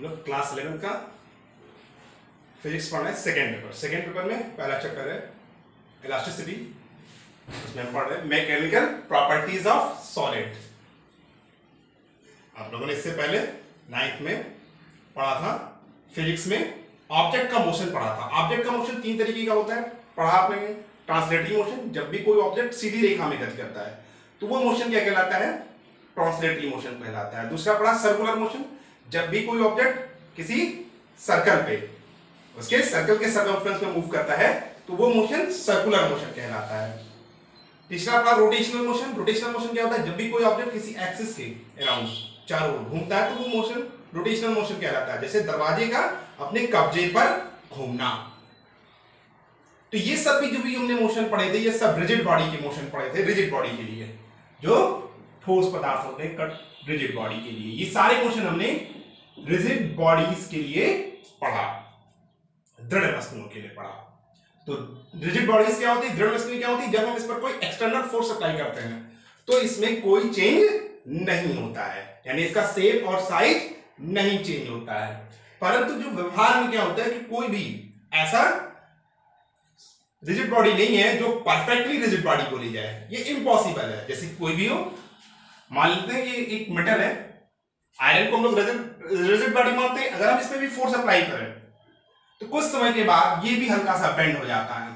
हम लोग क्लास 11 का फिजिक्स पढ़ रहे हैं सेकेंड पेपर में पहला चैप्टर है इलास्टिसिटी। उसमें हम पढ़ रहे हैं मैकेनिकल प्रॉपर्टीज ऑफ सॉलिड। आप लोगों ने इससे पहले 9th में पढ़ा था फिजिक्स में ऑब्जेक्ट का मोशन पढ़ा था। ऑब्जेक्ट का मोशन 3 तरीके का होता है, पढ़ा आपने। ट्रांसलेटरी मोशन, जब भी कोई ऑब्जेक्ट सीधी रेखा में गति करता है तो वो मोशन क्या कहलाता है? ट्रांसलेटरी मोशन कहलाता है। दूसरा पढ़ा सर्कुलर मोशन, जब भी कोई ऑब्जेक्ट किसी सर्कल पे उसके सर्कल के सर्कमफ्रेंस में मूव करता है तो वो मोशन सर्कुलर मोशन कहलाता है। तीसरा पढ़ा रोटेशनल मोशन। रोटेशनल मोशन क्या होता है? जब भी कोई ऑब्जेक्ट किसी एक्सिस के अराउंड चारों ओर घूमता है तो वो मोशन रोटेशनल मोशन कहलाता है। जैसे दरवाजे का अपने कब्जे पर घूमना। तो ये सब भी जो भी हमने मोशन पढ़े थे ये सब रिजिड बॉडी के मोशन पढ़े थे। रिजिड बॉडी के लिए जो ठोस पदार्थ होते हैं, कट रिजिड बॉडी के लिए ये सारे मोशन हमने रिजिड बॉडीज के लिए पढ़ा, दृढ़ वस्तुओं के लिए पढ़ा। तो रिजिड बॉडीज क्या होती है, दृढ़ वस्तुएं क्या होती है? जब हम इस पर कोई एक्सटर्नल फोर्स अप्लाई करते हैं तो इसमें कोई चेंज नहीं होता है, यानी इसका शेप और साइज नहीं चेंज होता है। परंतु जो व्यवहार में क्या होता है कि कोई भी ऐसा रिजिड बॉडी नहीं है जो परफेक्टली रिजिड बॉडी को ले जाए, ये इम्पॉसिबल है। जैसे कोई भी हो, मान लेते हैं कि एक मेटल है, आयरन को हम लोग रिजिड बॉडी मानते हैं। अगर हम इस पे भी फोर्स अप्लाई करें तो कुछ समय के बाद ये भी हल्का सा बेंड हो जाता है।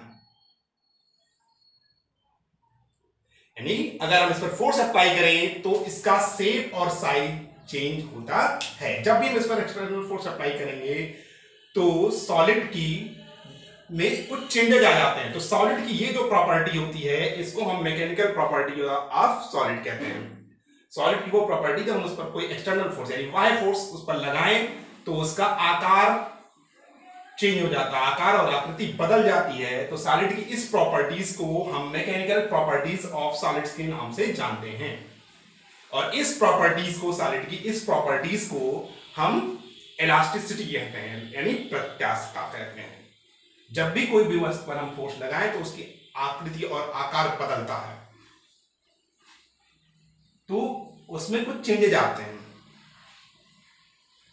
यानी अगर हम इस पर फोर्स अप्लाई करें तो इसका शेप और साइज चेंज होता है। जब भी हम इस पर एक्सटर्नल फोर्स अप्लाई करेंगे तो सॉलिड की में कुछ चेंजेस आ जाते हैं। तो सॉलिड की ये जो प्रॉपर्टी होती है इसको हम मैकेनिकल प्रॉपर्टी ऑफ सॉलिड कहते हैं। सॉलिड की वो प्रॉपर्टी जब हम उस पर कोई एक्सटर्नल फोर्स यानी बाह्य फोर्स उस पर लगाएं तो उसका आकार चेंज हो जाता है, आकार और आकृति बदल जाती है। तो सॉलिड की इस प्रॉपर्टीज को हम मैकेनिकल प्रॉपर्टीज ऑफ सॉलिड्स के नाम से जानते हैं। और इस प्रॉपर्टीज को, सॉलिड की इस प्रॉपर्टीज को हम इलास्टिसिटी कहते हैं, यानी प्रत्यास्थता कहते हैं। जब भी कोई भी वस्तु पर हम फोर्स लगाएं तो उसकी आकृति और आकार बदलता है, तो उसमें कुछ चेंजेस आते हैं।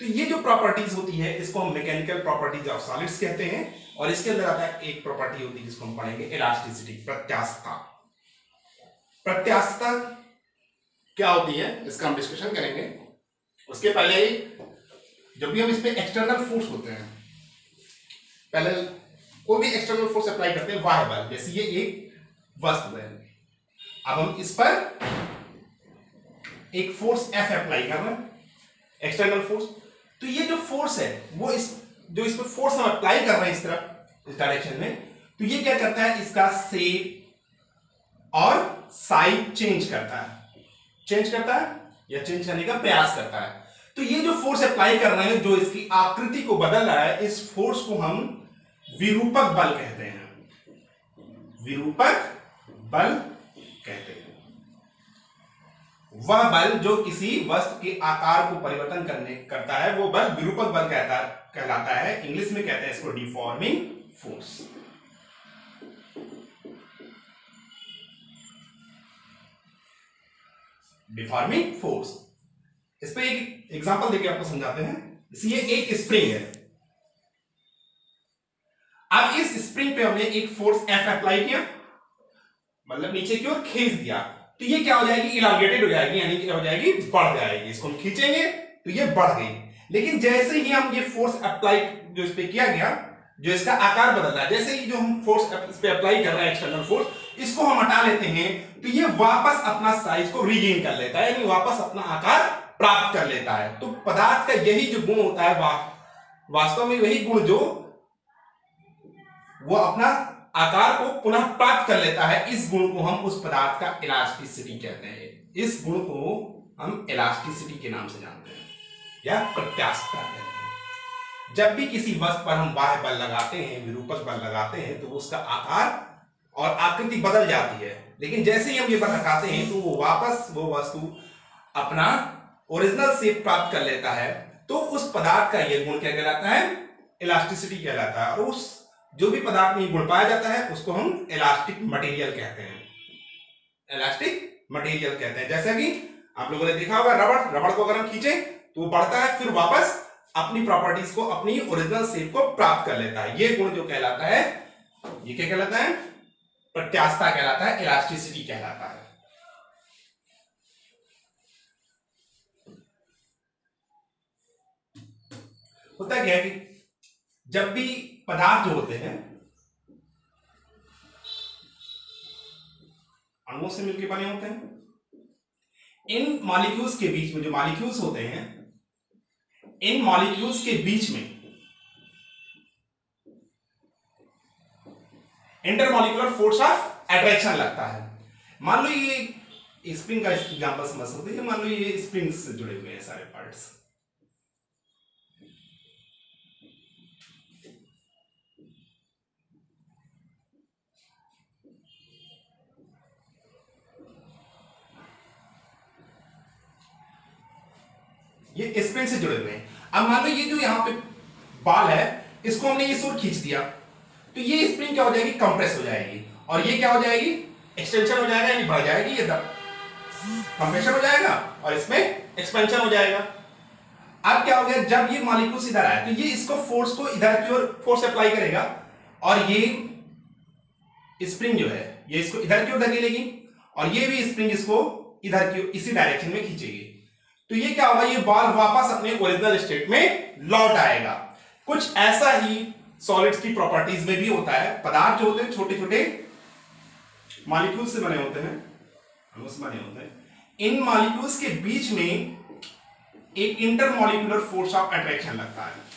तो ये जो प्रॉपर्टीज होती है इसको हम मैकेनिकल प्रॉपर्टीज ऑफ सॉलिड्स कहते हैं। और इसके अंदर आता है एक प्रॉपर्टी होती है जिसको हम पढ़ेंगे इलास्टिसिटी, प्रत्यास्थता। प्रत्यास्थता क्या होती है इसका हम डिस्कशन करेंगे। उसके पहले जब भी हम इस पे एक्सटर्नल फोर्स होते हैं, पहले कोई भी एक्सटर्नल फोर्स अप्लाई करते हैं, बाह्य बल, जैसे ये एक वस्तु है, अब हम इस पर एक फोर्स F अप्लाई कर रहे हैं, एक्सटर्नल फोर्स। तो ये जो फोर्स है वो इस पर फोर्स हम अप्लाई कर रहे हैं इस तरफ, इस डायरेक्शन में, तो ये क्या करता है? इसका शेप और साइज चेंज करता है या चेंज करने का प्रयास करता है। तो ये जो फोर्स अप्लाई कर रहे हैं जो इसकी आकृति को बदल रहा है, इस फोर्स को हम विरूपक बल कहते हैं। विरूपक बल कहते हैं वह बल जो किसी वस्तु के आकार को परिवर्तन करता है, वो बल विरूपक बल कहलाता है। इंग्लिश में कहते हैं इसको डिफॉर्मिंग फोर्स। Deforming force. इस पे एक एग्जांपल देके आपको समझाते हैं। ये एक स्प्रिंग है, अब इस स्प्रिंग पे हमने एक फोर्स F अप्लाई किया, मतलब नीचे की ओर खींच दिया, तो ये क्या हो जाएगी? इलांगेटेड हो जाएगी, यानी क्या हो जाएगी? बढ़ जाएगी। इसको हम खींचेंगे तो ये बढ़ गई। लेकिन जैसे ही हम ये फोर्स अप्लाई जो इस पे किया गया, जो इसका आकार बदल रहा है, जैसे ही जो हम फोर्स इस पे अप्लाई कर रहे हैं एक्सटर्नल फोर्स, इसको हम हटा लेते हैं तो ये वापस अपना साइज को रीगेन कर लेता है, यानी वापस अपना आकार प्राप्त कर लेता है। तो पदार्थ का यही जो गुण होता है, वास्तव में वही गुण जो वो अपना आकार को पुनः प्राप्त कर लेता है, इस गुण को हम उस पदार्थ का इलास्टिसिटी कहते हैं। इस गुण को हम इलास्टिसिटी के नाम से जानते हैं या प्रत्यास्थता कहते हैं। जब भी किसी वस्तु पर हम बाह्य बल लगाते हैं, विरूपक बल लगाते हैं, तो उसका आकार और आकृति बदल जाती है। लेकिन जैसे ही हम ये बल हटाते हैं तो वो वापस वो वस्तु अपना ओरिजिनल शेप प्राप्त कर लेता है। तो उस पदार्थ का यह गुण क्या कहलाता है? इलास्टिसिटी कहलाता है। और उस जो भी पदार्थ में गुण पाया जाता है उसको हम इलास्टिक मटेरियल कहते हैं। इलास्टिक मटेरियल कहते हैं। जैसे कि आप लोगों ने देखा होगा रबड़ को अगर हम खींचे तो वो बढ़ता है, फिर वापस अपनी प्रॉपर्टीज को, अपनी ओरिजिनल शेप को प्राप्त कर लेता है। ये गुण जो कहलाता है, ये क्या कहलाता है? प्रत्यास्थता कहलाता है, इलास्टिसिटी कहलाता है। होता क्या है कि जब भी पदार्थ जो होते हैं अणुओं से मिलकर बने होते हैं, इन मॉलिक्यूल्स के बीच में, जो मॉलिक्यूल्स होते हैं, इन मॉलिक्यूल्स के बीच में इंटरमॉलिक्यूलर फोर्स ऑफ अट्रैक्शन लगता है। मान लो ये स्प्रिंग का एग्जांपल समझ सकते हैं। मान लो ये स्प्रिंग से जुड़े हुए हैं सारे पार्ट्स, ये स्प्रिंग से जुड़े हुए हैं। अब मान लो ये जो यहां पे बाल है, इसको हमने इस ओर खींच दिया, तो ये स्प्रिंग क्या हो जाएगी? कंप्रेस हो जाएगी, और ये क्या हो जाएगी? एक्सटेंशन हो जाएगा, यानी बढ़ जाएगी। ये कंप्रेशन हो जाएगा और इसमें एक्सपेंशन हो जाएगा। अब क्या हो गया? जब ये मॉलिक्यूल्स इधर आए तो ये इसको फोर्स को इधर की ओर फोर्स अप्लाई करेगा, और ये स्प्रिंग जो है ये इसको इधर की ओर धकेलेगी, और ये भी स्प्रिंग इसको इधर की इसी डायरेक्शन में खींचेगी। तो ये क्या होगा? ये बॉल वापस अपने ओरिजिनल स्टेट में लौट आएगा। कुछ ऐसा ही सॉलिड्स की प्रॉपर्टीज में भी होता है। पदार्थ जो होते हैं छोटे छोटे मॉलिक्यूल से बने होते हैं, अणु से बने होते हैं। इन मॉलिक्यूल्स के बीच में एक इंटरमॉलिक्यूलर फोर्स ऑफ अट्रैक्शन लगता है।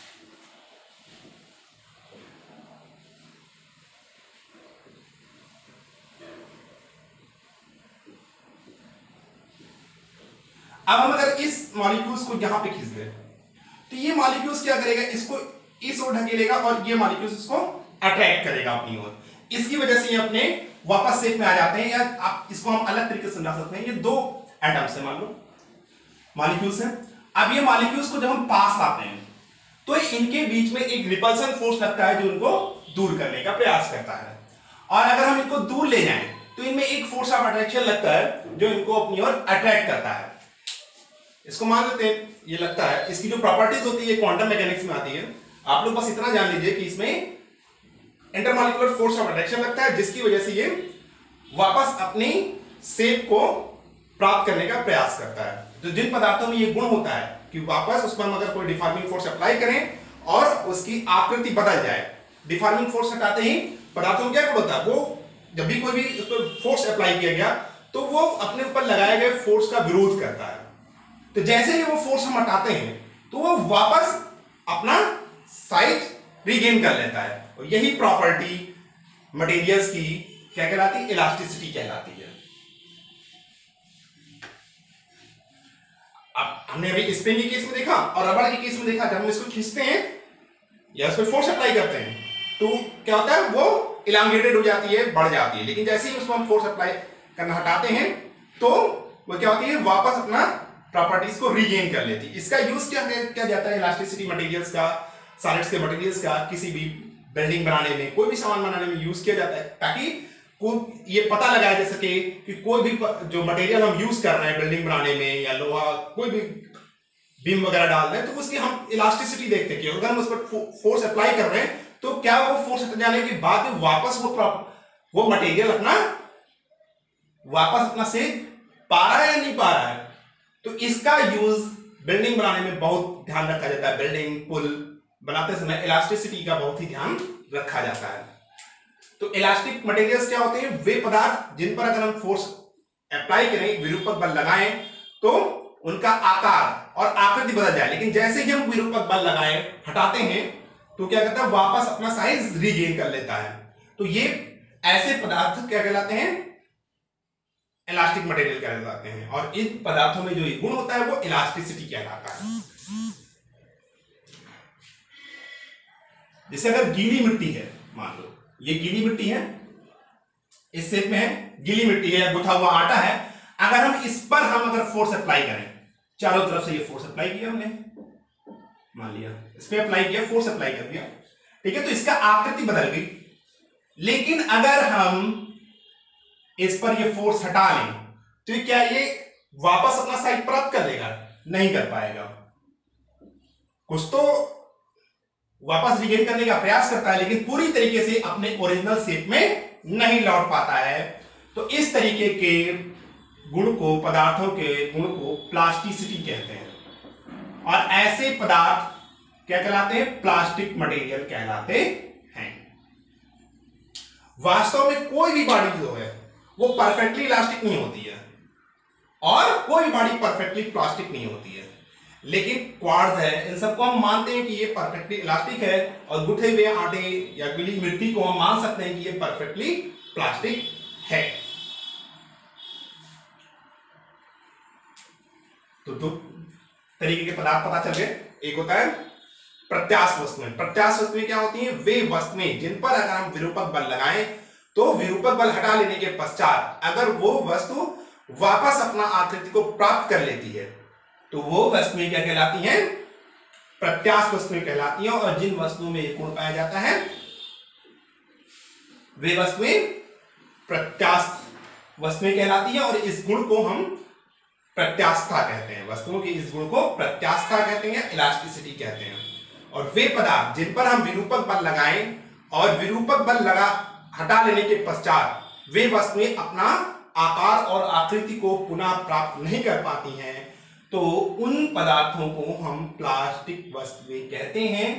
अब हम अगर इस मॉलिक्यूल्स को यहां पे खींच दें तो ये मॉलिक्यूल्स क्या करेगा? इसको इस ओर ढकेलेगा, और ये मॉलिक्यूल्स इसको अट्रैक्ट करेगा अपनी ओर। इसकी वजह से ये अपने वापस शेप में आ जाते हैं। या आप इसको हम अलग तरीके से समझा सकते हैं। ये दो एटम्स है, मान लो मॉलिक्यूल्स हैं। अब ये मॉलिक्यूल्स को जब हम पास लाते हैं तो इनके बीच में एक रिपल्सन फोर्स लगता है जो इनको दूर करने का प्रयास करता है। और अगर हम इनको दूर ले जाएं तो इनमें एक फोर्स ऑफ अट्रैक्शन लगता है जो इनको अपनी ओर अट्रैक्ट करता है। इसको मान लेते हैं ये लगता है। इसकी जो प्रॉपर्टीज होती है क्वांटम मैकेनिक्स में आती है। आप लोग बस इतना जान लीजिए कि इसमें इंटरमॉलिक्यूलर फोर्स ऑफ अट्रैक्शन लगता है, जिसकी वजह से ये वापस अपनी शेप को प्राप्त करने का प्रयास करता है। तो जिन पदार्थों में ये गुण होता है कि वापस उस पर अगर कोई डिफॉर्मिंग फोर्स अप्लाई करें और उसकी आकृति बदल जाए, डिफॉर्मिंग फोर्स हटाते ही पदार्थों में क्या गुण होता है? वो जब भी कोई भी उस पर फोर्स अप्लाई किया गया तो वो अपने ऊपर लगाए गए फोर्स का विरोध करता है। तो जैसे ही वो फोर्स हम हटाते हैं तो वो वापस अपना साइज रीगेन कर लेता है। और यही प्रॉपर्टी मटेरियल्स की क्या कहलाती है? इलास्टिसिटी कहलाती है। अब हमने अभी स्प्रिंग के केस में देखा और रबड़ के केस में देखा। जब हम इसको खींचते हैं या उस पर फोर्स अप्लाई करते हैं तो क्या होता है? वो इलांगेटेड हो जाती है, बढ़ जाती है। लेकिन जैसे ही उसको हम फोर्स अप्लाई करना हटाते हैं तो वो क्या होती है? वापस अपना प्रॉपर्टीज को रीगेन कर लेती है। इसका यूज क्या जाता है? इलास्टिसिटी मटेरियल्स का, सॉलिड्स के मटेरियल्स का किसी भी बिल्डिंग बनाने में, कोई भी सामान बनाने में यूज किया जाता है, ताकि ये पता लगाया जा सके कि कोई भी जो मटेरियल हम यूज कर रहे हैं बिल्डिंग बनाने में या लोहा, कोई भी बीम वगैरह डाल रहे हैं, तो उसकी हम इलास्टिसिटी देखते हैं कि अगर हम उस पर फोर्स अप्लाई कर रहे हैं तो क्या वो फोर्स हट जाने के बाद वापस वो मटेरियल वापस अपना शेप पा रहा है या नहीं पा रहा है। तो इसका यूज बिल्डिंग बनाने में बहुत ध्यान रखा जाता है। बिल्डिंग, पुल बनाते समय इलास्टिसिटी का बहुत ही ध्यान रखा जाता है। तो इलास्टिक मटेरियल्स क्या होते हैं? वे पदार्थ जिन पर अगर हम फोर्स अप्लाई करें, विरूपक बल लगाएं, तो उनका आकार और आकृति बदल जाए। लेकिन जैसे ही हम विरूपक बल लगाएं, हटाते हैं, तो क्या करता है? वापस अपना साइज रीगेन कर लेता है। तो ये ऐसे पदार्थ क्या कहलाते हैं? इलास्टिक मटेरियल कहलाते हैं। और इन पदार्थों में जो गुण होता है वो इलास्टिसिटी कहलाता है। जैसे अगर गीली मिट्टी है, मान लो ये गीली मिट्टी है, इस शेप में है, गीली मिट्टी है, गुथा हुआ आटा है। अगर हम इस पर अगर फोर्स अप्लाई करें, चारों तरफ से ये फोर्स अप्लाई किया हमने, मान लिया इस पे अप्लाई किया, फोर्स अप्लाई कर दिया, ठीक है, तो इसका आकृति बदल गई। लेकिन अगर हम इस पर ये फोर्स हटा लें तो क्या ये वापस अपना साइज प्राप्त कर लेगा? नहीं कर पाएगा। कुछ तो वापस रिगेन करने का प्रयास करता है, लेकिन पूरी तरीके से अपने ओरिजिनल शेप में नहीं लौट पाता है। तो इस तरीके के गुण को, पदार्थों के गुण को प्लास्टिसिटी कहते हैं। और ऐसे पदार्थ क्या कहलाते हैं? प्लास्टिक मटेरियल कहलाते हैं। वास्तव में कोई भी बॉडी जो है वो परफेक्टली इलास्टिक नहीं होती है, और कोई बॉडी परफेक्टली प्लास्टिक नहीं होती है। लेकिन क्वार्ट्ज है, इन सबको हम मानते हैं कि ये परफेक्टली इलास्टिक है, और गुथे हुए आटे या गीली मिट्टी को हम मान सकते हैं कि ये परफेक्टली प्लास्टिक है। तो दो तरीके के पदार्थ पता चल गए। एक होता है प्रत्यास्थ वस्तुएं। प्रत्यास्थ वस्तुएं क्या होती हैं? वे वस्तुएं जिन पर अगर हम विरूपक बल लगाएं तो विरूपक बल हटा लेने के पश्चात अगर वो वस्तु वापस अपना आकृति को प्राप्त कर लेती है तो वो वस्तुएं क्या कहलाती हैं? प्रत्यास्थ वस्तुएं कहलाती हैं। और जिन वस्तुओं में एक गुण पाया जाता है वे वस्तुएं प्रत्यास्थ वस्तुएं कहलाती हैं, और इस गुण को हम प्रत्यास्थता कहते हैं। वस्तुओं के इस गुण को प्रत्यास्थता कहते हैं, इलास्टिसिटी कहते हैं। और वे पदार्थ जिन पर हम विरूपक बल लगाएं और विरूपक बल हटा लेने के पश्चात वे वस्तुएं अपना आकार और आकृति को पुनः प्राप्त नहीं कर पाती हैं, तो उन पदार्थों को हम प्लास्टिक वस्तुएं कहते हैं,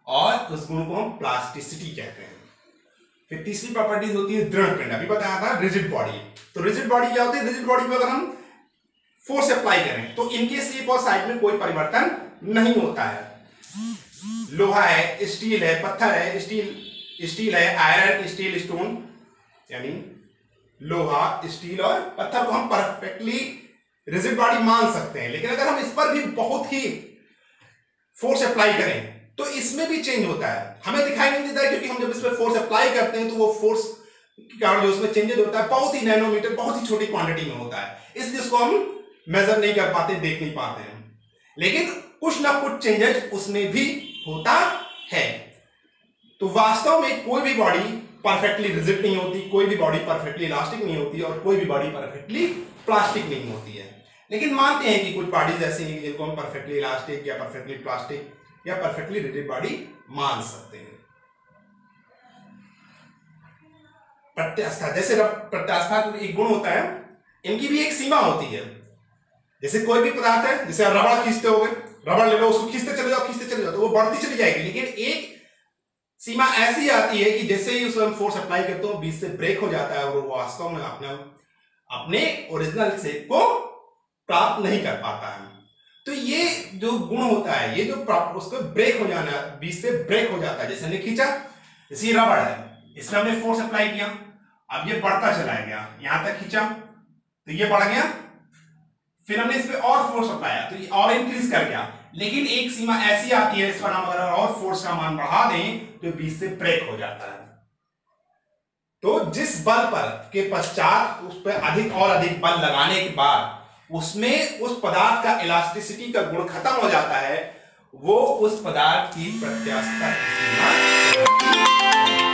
और उस गुण को हम प्लास्टिसिटी कहते हैं। फिर तीसरी प्रॉपर्टीज होती है दृढ़ पिंड। अभी बताया था रिजिड बॉडी। तो रिजिड बॉडी क्या होती है? रिजिड बॉडी में अगर हम फोर्स अप्लाई करें तो इनके शेप और साइज में कोई परिवर्तन नहीं होता है। लोहा है, स्टील है, पत्थर है, स्टील है, आयरन, स्टील, स्टोन, यानी लोहा, स्टील और पत्थर को हम परफेक्टली रिजिड बॉडी मान सकते हैं। लेकिन अगर हम इस पर भी बहुत ही फोर्स अप्लाई करें तो इसमें भी चेंज होता है। हमें दिखाई नहीं देता है, क्योंकि हम जब इस पर फोर्स अप्लाई करते हैं तो वो फोर्स के कारण जो उसमें चेंजेस होता है बहुत ही नैनोमीटर, बहुत ही छोटी क्वांटिटी में होता है, इसलिए उसको हम मेजर नहीं कर पाते, देख नहीं पाते हैं। लेकिन कुछ ना कुछ चेंजेस उसमें भी होता है। तो वास्तव में कोई भी बॉडी परफेक्टली रिजिड नहीं होती, कोई भी बॉडी परफेक्टली इलास्टिक नहीं होती, और कोई भी बॉडी परफेक्टली प्लास्टिक नहीं होती है। लेकिन मानते हैं कि कुछ बॉडीज ऐसी हैं जिनको हम परफेक्टली इलास्टिक या परफेक्टली प्लास्टिक या परफेक्टली रिजिड बॉडी मान सकते हैं। प्रत्यास्था, जैसे प्रत्यास्था एक गुण होता है, इनकी भी एक सीमा होती है। जैसे कोई भी पदार्थ है, जैसे रबड़ खींचते हो गए, रबड़ ले लो, उसको खींचते चले जाओ तो वो बढ़ती चली जाएगी। लेकिन एक सीमा ऐसी आती है कि जैसे ही उसमें फोर्स अप्लाई करते हो बीच से ब्रेक हो जाता है, और वो वास्तव में अपने ओरिजिनल शेप को प्राप्त नहीं कर पाता है। तो ये जो गुण होता है, ये जो उसको ब्रेक हो जाना, बीच से ब्रेक हो जाता है। जैसे हमने खींचा, जैसे रबड़ है, इसमें हमने फोर्स अप्लाई किया, अब ये बढ़ता चला गया, यहां तक खींचा तो ये बढ़ गया, फिर हमने इस पे और फोर्स अप्लाई तो ये और इंक्रीज कर गया। लेकिन एक सीमा ऐसी आती है, इस पर हम अगर और फोर्स का मान बढ़ा दें तो बीच से ब्रेक हो जाता है। तो जिस बल पर के पश्चात उस पर अधिक और अधिक बल लगाने के बाद उसमें उस पदार्थ का इलास्टिसिटी का गुण खत्म हो जाता है, वो उस पदार्थ की प्रत्यास्थता की सीमा